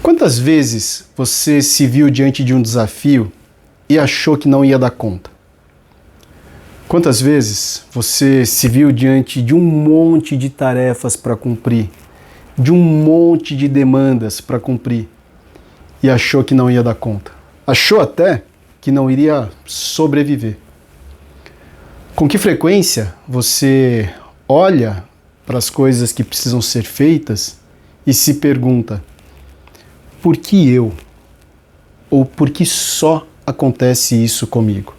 Quantas vezes você se viu diante de um desafio e achou que não ia dar conta? Quantas vezes você se viu diante de um monte de tarefas para cumprir, de um monte de demandas para cumprir e achou que não ia dar conta? Achou até que não iria sobreviver. Com que frequência você olha para as coisas que precisam ser feitas e se pergunta: por que eu? Ou por que só acontece isso comigo?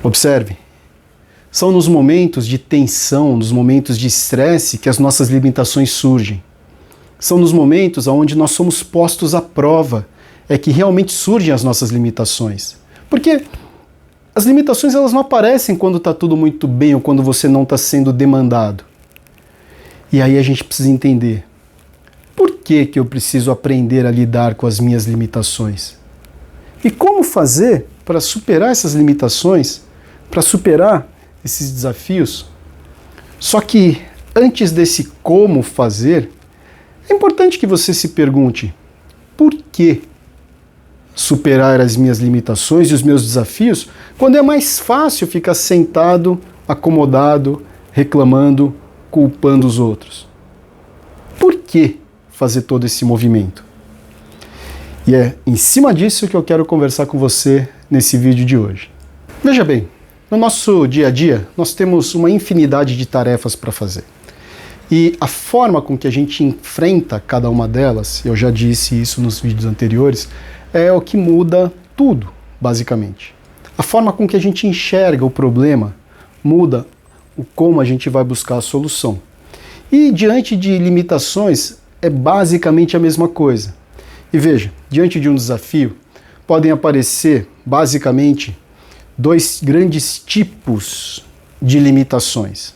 Observe, são nos momentos de tensão, nos momentos de estresse que as nossas limitações surgem. São nos momentos onde nós somos postos à prova, é que realmente surgem as nossas limitações. Porque as limitações elas não aparecem quando está tudo muito bem ou quando você não está sendo demandado. E aí a gente precisa entender: por que eu preciso aprender a lidar com as minhas limitações? E como fazer para superar essas limitações, para superar esses desafios? Só que antes desse como fazer, é importante que você se pergunte: por que superar as minhas limitações e os meus desafios quando é mais fácil ficar sentado, acomodado, reclamando, culpando os outros? Por que fazer todo esse movimento? E é em cima disso que eu quero conversar com você nesse vídeo de hoje. Veja bem, no nosso dia a dia nós temos uma infinidade de tarefas para fazer. E a forma com que a gente enfrenta cada uma delas, eu já disse isso nos vídeos anteriores, é o que muda tudo, basicamente. A forma com que a gente enxerga o problema muda o como a gente vai buscar a solução. E diante de limitações, é basicamente a mesma coisa. E veja, diante de um desafio, podem aparecer basicamente dois grandes tipos de limitações.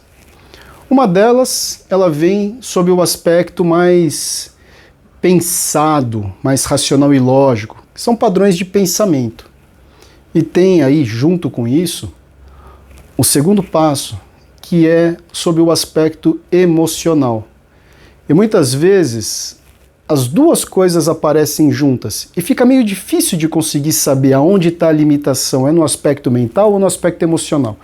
Uma delas, ela vem sob o aspecto mais pensado, mais racional e lógico, que são padrões de pensamento. E tem aí, junto com isso, o segundo passo, que é sob o aspecto emocional. E muitas vezes as duas coisas aparecem juntas e fica meio difícil de conseguir saber aonde está a limitação, é no aspecto mental ou no aspecto emocional.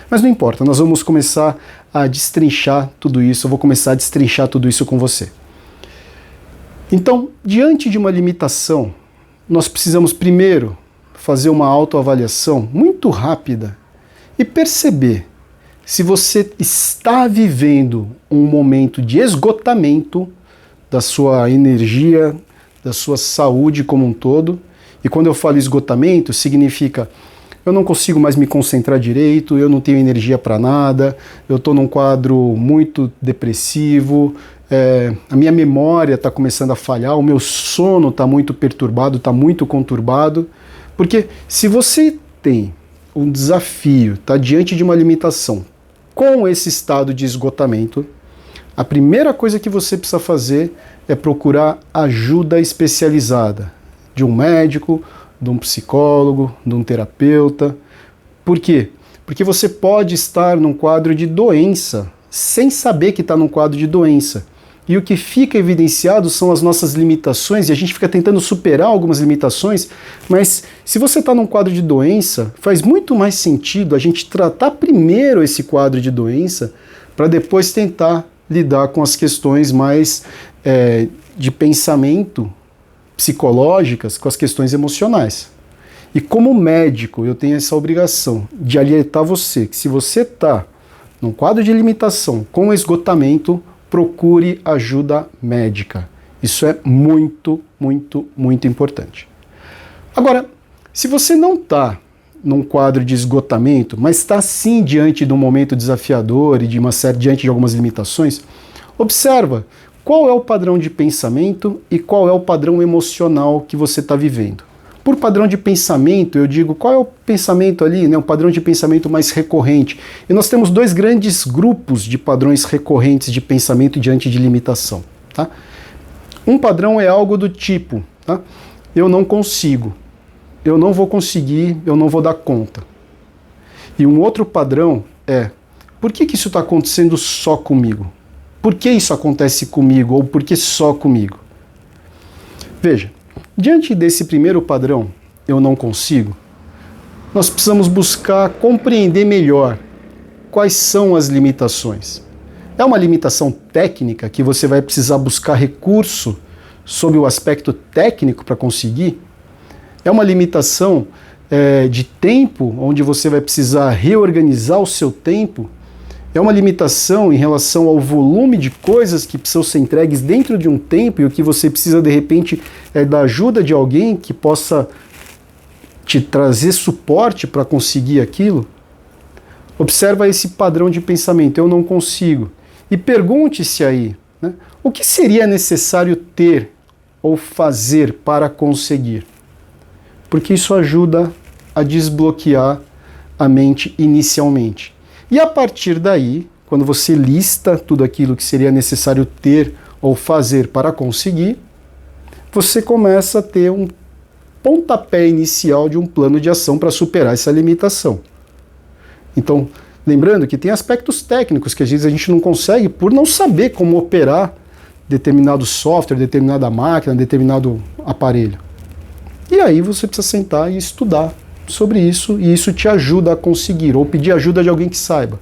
Mas não importa, nós vamos começar a destrinchar tudo isso, eu vou começar a destrinchar tudo isso com você. Então, diante de uma limitação, nós precisamos primeiro fazer uma autoavaliação muito rápida e perceber se você está vivendo um momento de esgotamento da sua energia, da sua saúde como um todo. E quando eu falo esgotamento, significa: eu não consigo mais me concentrar direito, eu não tenho energia para nada, eu estou num quadro muito depressivo, a minha memória está começando a falhar, o meu sono está muito perturbado, está muito conturbado. Porque se você tem um desafio, está diante de uma limitação com esse estado de esgotamento, a primeira coisa que você precisa fazer é procurar ajuda especializada de um médico, de um psicólogo, de um terapeuta. Por quê? Porque você pode estar num quadro de doença sem saber que está num quadro de doença. E o que fica evidenciado são as nossas limitações, e a gente fica tentando superar algumas limitações, mas se você está num quadro de doença, faz muito mais sentido a gente tratar primeiro esse quadro de doença para depois tentar lidar com as questões mais de pensamento psicológicas, com as questões emocionais. E como médico, eu tenho essa obrigação de alertar você que se você está num quadro de limitação com esgotamento, procure ajuda médica. Isso é muito, muito, muito importante. Agora, se você não está num quadro de esgotamento, mas está sim diante de um momento desafiador e diante de algumas limitações, observa qual é o padrão de pensamento e qual é o padrão emocional que você está vivendo. Por padrão de pensamento, eu digo qual é o pensamento ali, né, o padrão de pensamento mais recorrente. E nós temos dois grandes grupos de padrões recorrentes de pensamento diante de limitação. Tá? Um padrão é algo do tipo: tá? Eu não consigo, eu não vou conseguir, eu não vou dar conta. E um outro padrão é: por que isso está acontecendo só comigo? Por que isso acontece comigo? Ou por que só comigo? Veja, diante desse primeiro padrão, eu não consigo, nós precisamos buscar compreender melhor quais são as limitações. É uma limitação técnica que você vai precisar buscar recurso sobre o aspecto técnico para conseguir? É uma limitação de tempo, onde você vai precisar reorganizar o seu tempo? É uma limitação em relação ao volume de coisas que precisam ser entregues dentro de um tempo e o que você precisa, de repente, é da ajuda de alguém que possa te trazer suporte para conseguir aquilo? Observa esse padrão de pensamento, eu não consigo. E pergunte-se aí, né, o que seria necessário ter ou fazer para conseguir? Porque isso ajuda a desbloquear a mente inicialmente. E a partir daí, quando você lista tudo aquilo que seria necessário ter ou fazer para conseguir, você começa a ter um pontapé inicial de um plano de ação para superar essa limitação. Então, lembrando que tem aspectos técnicos que às vezes a gente não consegue por não saber como operar determinado software, determinada máquina, determinado aparelho. E aí você precisa sentar e estudar sobre isso, e isso te ajuda a conseguir, ou pedir ajuda de alguém que saiba.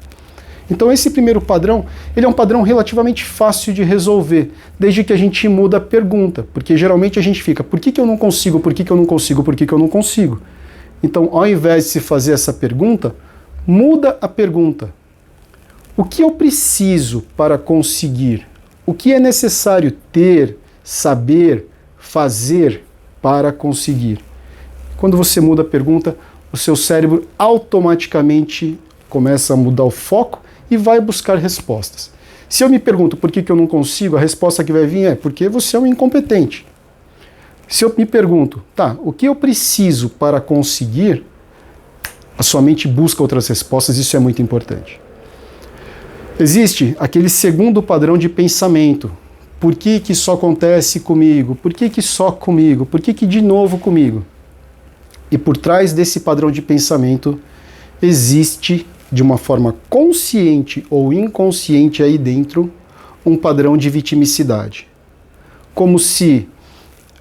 Então esse primeiro padrão, ele é um padrão relativamente fácil de resolver, desde que a gente muda a pergunta, porque geralmente a gente fica, por que eu não consigo, por que eu não consigo, por que eu não consigo? Então, ao invés de se fazer essa pergunta, muda a pergunta. O que eu preciso para conseguir? O que é necessário ter, saber, fazer para conseguir? Quando você muda a pergunta, o seu cérebro automaticamente começa a mudar o foco e vai buscar respostas. Se eu me pergunto por que eu não consigo, a resposta que vai vir é porque você é um incompetente. Se eu me pergunto, tá, o que eu preciso para conseguir, a sua mente busca outras respostas, isso é muito importante. Existe aquele segundo padrão de pensamento. Por que isso acontece comigo? Por que só comigo? Por que de novo comigo? E por trás desse padrão de pensamento existe, de uma forma consciente ou inconsciente aí dentro, um padrão de vitimicidade. Como se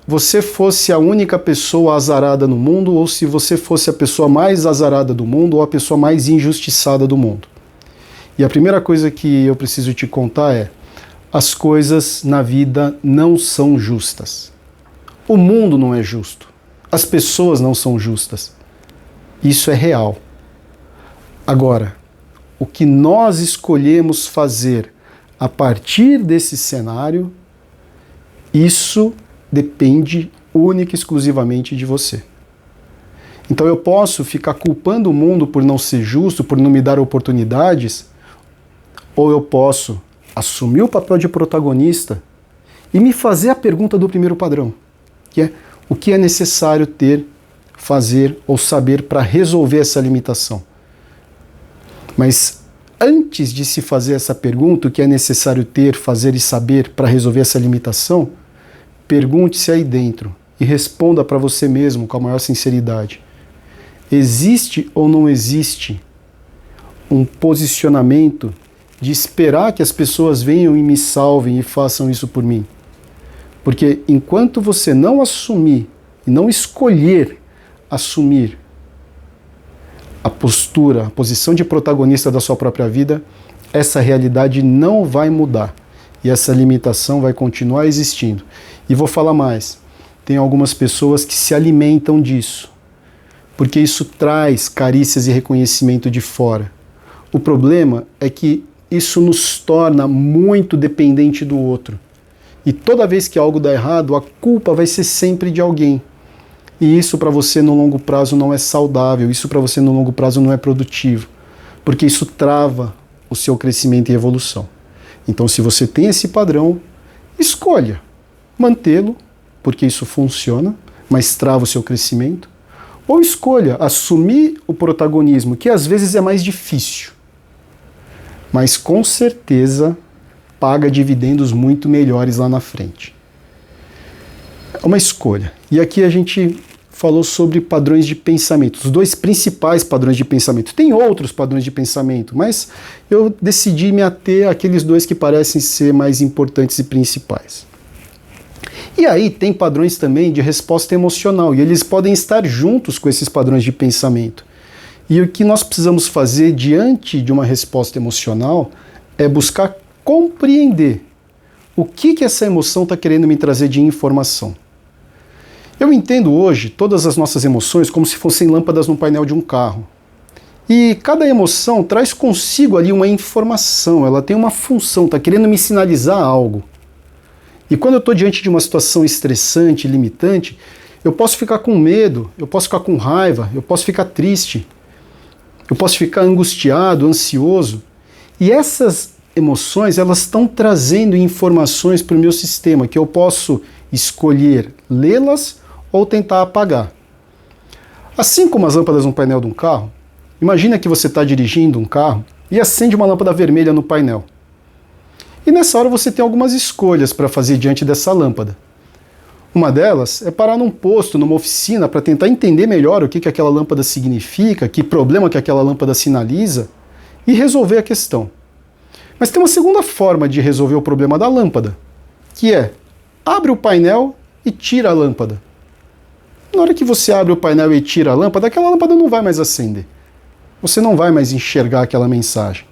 você fosse a única pessoa azarada no mundo, ou se você fosse a pessoa mais azarada do mundo, ou a pessoa mais injustiçada do mundo. E a primeira coisa que eu preciso te contar é: as coisas na vida não são justas. O mundo não é justo. As pessoas não são justas. Isso é real. Agora, o que nós escolhemos fazer a partir desse cenário, isso depende única e exclusivamente de você. Então eu posso ficar culpando o mundo por não ser justo, por não me dar oportunidades, ou eu posso assumir o papel de protagonista e me fazer a pergunta do primeiro padrão, que é: o que é necessário ter, fazer ou saber para resolver essa limitação? Mas antes de se fazer essa pergunta, o que é necessário ter, fazer e saber para resolver essa limitação, pergunte-se aí dentro e responda para você mesmo com a maior sinceridade: existe ou não existe um posicionamento de esperar que as pessoas venham e me salvem e façam isso por mim? Porque enquanto você não assumir e não escolher assumir a postura, a posição de protagonista da sua própria vida, essa realidade não vai mudar e essa limitação vai continuar existindo. E vou falar mais, tem algumas pessoas que se alimentam disso, porque isso traz carícias e reconhecimento de fora. O problema é que isso nos torna muito dependente do outro. E toda vez que algo dá errado, a culpa vai ser sempre de alguém. E isso para você no longo prazo não é saudável, isso para você no longo prazo não é produtivo, porque isso trava o seu crescimento e evolução. Então, se você tem esse padrão, escolha mantê-lo, porque isso funciona, mas trava o seu crescimento, ou escolha assumir o protagonismo, que às vezes é mais difícil, mas com certeza paga dividendos muito melhores lá na frente. É uma escolha. E aqui a gente falou sobre padrões de pensamento, os dois principais padrões de pensamento. Tem outros padrões de pensamento, mas eu decidi me ater àqueles dois que parecem ser mais importantes e principais. E aí tem padrões também de resposta emocional, e eles podem estar juntos com esses padrões de pensamento. E o que nós precisamos fazer diante de uma resposta emocional é buscar compreender o que essa emoção está querendo me trazer de informação. Eu entendo hoje todas as nossas emoções como se fossem lâmpadas no painel de um carro. E cada emoção traz consigo ali uma informação, ela tem uma função, está querendo me sinalizar algo. E quando eu estou diante de uma situação estressante, limitante, eu posso ficar com medo, eu posso ficar com raiva, eu posso ficar triste, eu posso ficar angustiado, ansioso. E essas emoções, elas estão trazendo informações para o meu sistema, que eu posso escolher lê-las ou tentar apagar. Assim como as lâmpadas no painel de um carro, imagina que você está dirigindo um carro e acende uma lâmpada vermelha no painel. E nessa hora você tem algumas escolhas para fazer diante dessa lâmpada. Uma delas é parar num posto, numa oficina, para tentar entender melhor o que aquela lâmpada significa, que problema que aquela lâmpada sinaliza, e resolver a questão. Mas tem uma segunda forma de resolver o problema da lâmpada, que é abre o painel e tira a lâmpada. Na hora que você abre o painel e tira a lâmpada, aquela lâmpada não vai mais acender. Você não vai mais enxergar aquela mensagem.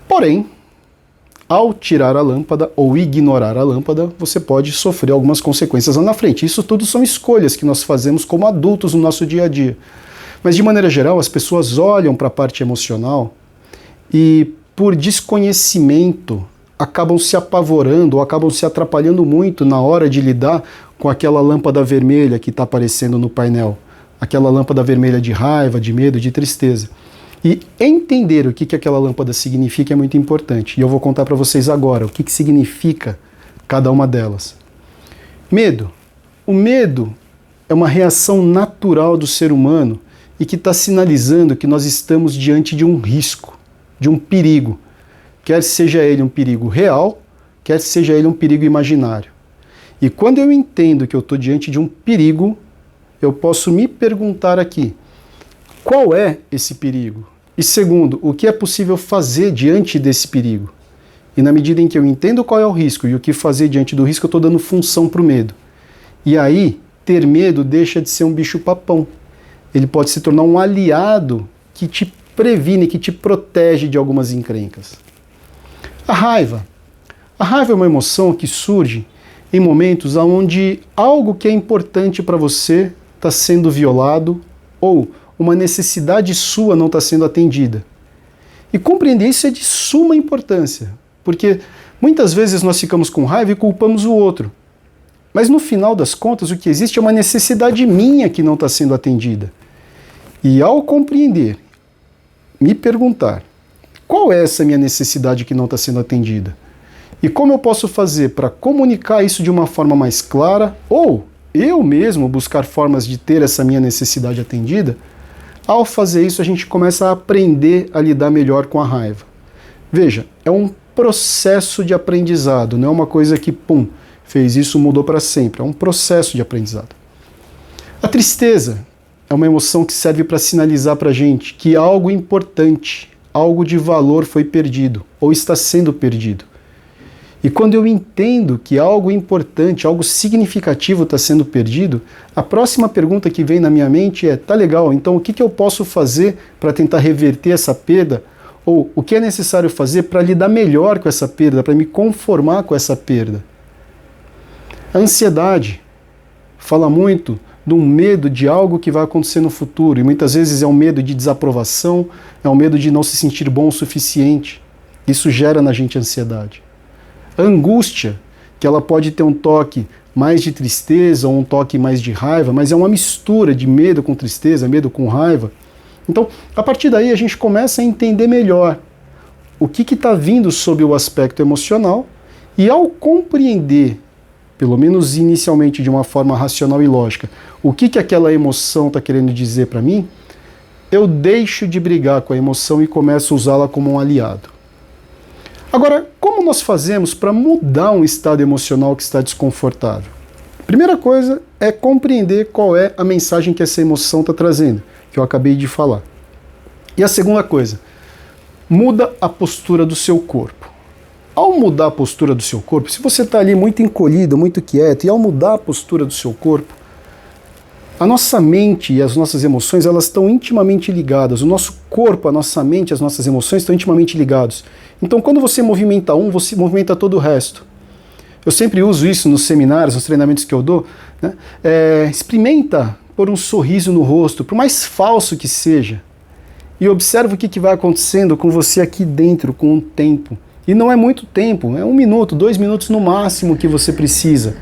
Porém, ao tirar a lâmpada ou ignorar a lâmpada, você pode sofrer algumas consequências lá na frente. Isso tudo são escolhas que nós fazemos como adultos no nosso dia a dia. Mas, de maneira geral, as pessoas olham para a parte emocional e, por desconhecimento, acabam se apavorando ou acabam se atrapalhando muito na hora de lidar com aquela lâmpada vermelha que está aparecendo no painel. Aquela lâmpada vermelha de raiva, de medo, de tristeza. E entender o que aquela lâmpada significa é muito importante. E eu vou contar para vocês agora o que significa cada uma delas. Medo. O medo é uma reação natural do ser humano e que está sinalizando que nós estamos diante de um risco, de um perigo. Quer seja ele um perigo real, quer seja ele um perigo imaginário. E quando eu entendo que eu estou diante de um perigo, eu posso me perguntar aqui, qual é esse perigo? E segundo, o que é possível fazer diante desse perigo? E na medida em que eu entendo qual é o risco e o que fazer diante do risco, eu estou dando função para o medo. E aí, ter medo deixa de ser um bicho-papão. Ele pode se tornar um aliado que te previne, que te protege de algumas encrencas. A raiva. A raiva é uma emoção que surge em momentos onde algo que é importante para você está sendo violado ou uma necessidade sua não está sendo atendida. E compreender isso é de suma importância, porque muitas vezes nós ficamos com raiva e culpamos o outro. Mas no final das contas, o que existe é uma necessidade minha que não está sendo atendida. E ao compreender, me perguntar, qual é essa minha necessidade que não está sendo atendida? E como eu posso fazer para comunicar isso de uma forma mais clara, ou eu mesmo buscar formas de ter essa minha necessidade atendida? Ao fazer isso, a gente começa a aprender a lidar melhor com a raiva. Veja, é um processo de aprendizado, não é uma coisa que, pum, fez isso, mudou para sempre. É um processo de aprendizado. A tristeza é uma emoção que serve para sinalizar para a gente que algo importante, algo de valor foi perdido ou está sendo perdido. E quando eu entendo que algo importante, algo significativo está sendo perdido, a próxima pergunta que vem na minha mente é, tá legal, então o que eu posso fazer para tentar reverter essa perda? Ou o que é necessário fazer para lidar melhor com essa perda, para me conformar com essa perda? A ansiedade fala muito de um medo de algo que vai acontecer no futuro, e muitas vezes é um medo de desaprovação, é um medo de não se sentir bom o suficiente. Isso gera na gente ansiedade. A angústia, que ela pode ter um toque mais de tristeza ou um toque mais de raiva, mas é uma mistura de medo com tristeza, medo com raiva. Então, a partir daí a gente começa a entender melhor o que está vindo sob o aspecto emocional e ao compreender, pelo menos inicialmente de uma forma racional e lógica, o que aquela emoção está querendo dizer para mim, eu deixo de brigar com a emoção e começo a usá-la como um aliado. Agora, como nós fazemos para mudar um estado emocional que está desconfortável? Primeira coisa é compreender qual é a mensagem que essa emoção está trazendo, que eu acabei de falar. E a segunda coisa, muda a postura do seu corpo. Ao mudar a postura do seu corpo, se você está ali muito encolhido, muito quieto, e ao mudar a postura do seu corpo, a nossa mente e as nossas emoções, elas estão intimamente ligadas. O nosso corpo, a nossa mente, as nossas emoções estão intimamente ligados. Então, quando você movimenta um, você movimenta todo o resto. Eu sempre uso isso nos seminários, nos treinamentos que eu dou, né? Experimenta pôr um sorriso no rosto, por mais falso que seja, e observa o que vai acontecendo com você aqui dentro com o tempo. E não é muito tempo, é 1 minuto, 2 minutos no máximo que você precisa.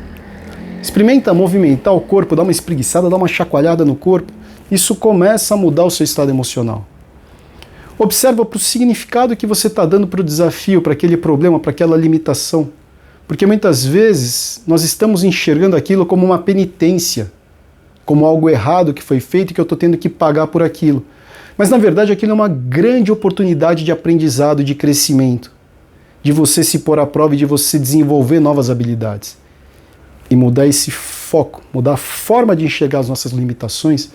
Experimenta movimentar o corpo, dar uma espreguiçada, dar uma chacoalhada no corpo. Isso começa a mudar o seu estado emocional. Observa para o significado que você está dando para o desafio, para aquele problema, para aquela limitação. Porque muitas vezes nós estamos enxergando aquilo como uma penitência, como algo errado que foi feito e que eu estou tendo que pagar por aquilo. Mas na verdade aquilo é uma grande oportunidade de aprendizado, de crescimento, de você se pôr à prova e de você desenvolver novas habilidades. E mudar esse foco, mudar a forma de enxergar as nossas limitações,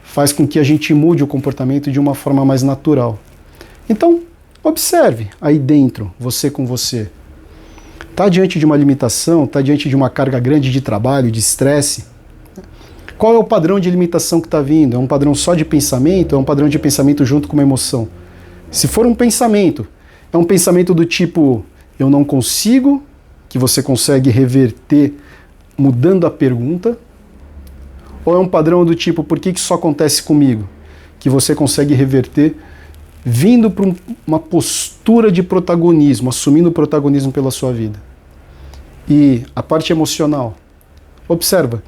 faz com que a gente mude o comportamento de uma forma mais natural. Então, observe aí dentro, você com você. Está diante de uma limitação, está diante de uma carga grande de trabalho, de estresse? Qual é o padrão de limitação que está vindo? É um padrão só de pensamento? É um padrão de pensamento junto com uma emoção? Se for um pensamento, é um pensamento do tipo, eu não consigo, que você consegue reverter mudando a pergunta? Ou é um padrão do tipo, por que isso acontece comigo? Que você consegue reverter vindo para uma postura de protagonismo, assumindo o protagonismo pela sua vida. E a parte emocional. Observa.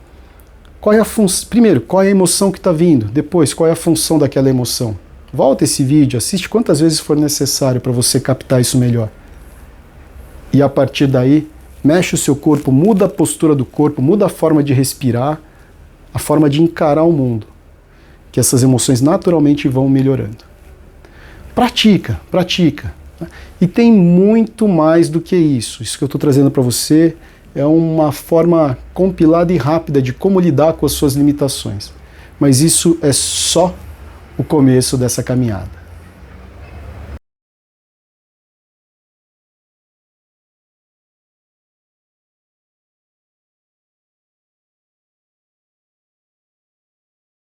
Primeiro, qual é a emoção que está vindo? Depois, qual é a função daquela emoção? Volta esse vídeo, assiste quantas vezes for necessário para você captar isso melhor. E a partir daí, mexe o seu corpo, muda a postura do corpo, muda a forma de respirar, a forma de encarar o mundo, que essas emoções naturalmente vão melhorando. Pratica, pratica. E tem muito mais do que isso. Isso que eu estou trazendo para você é uma forma compilada e rápida de como lidar com as suas limitações. Mas isso é só o começo dessa caminhada.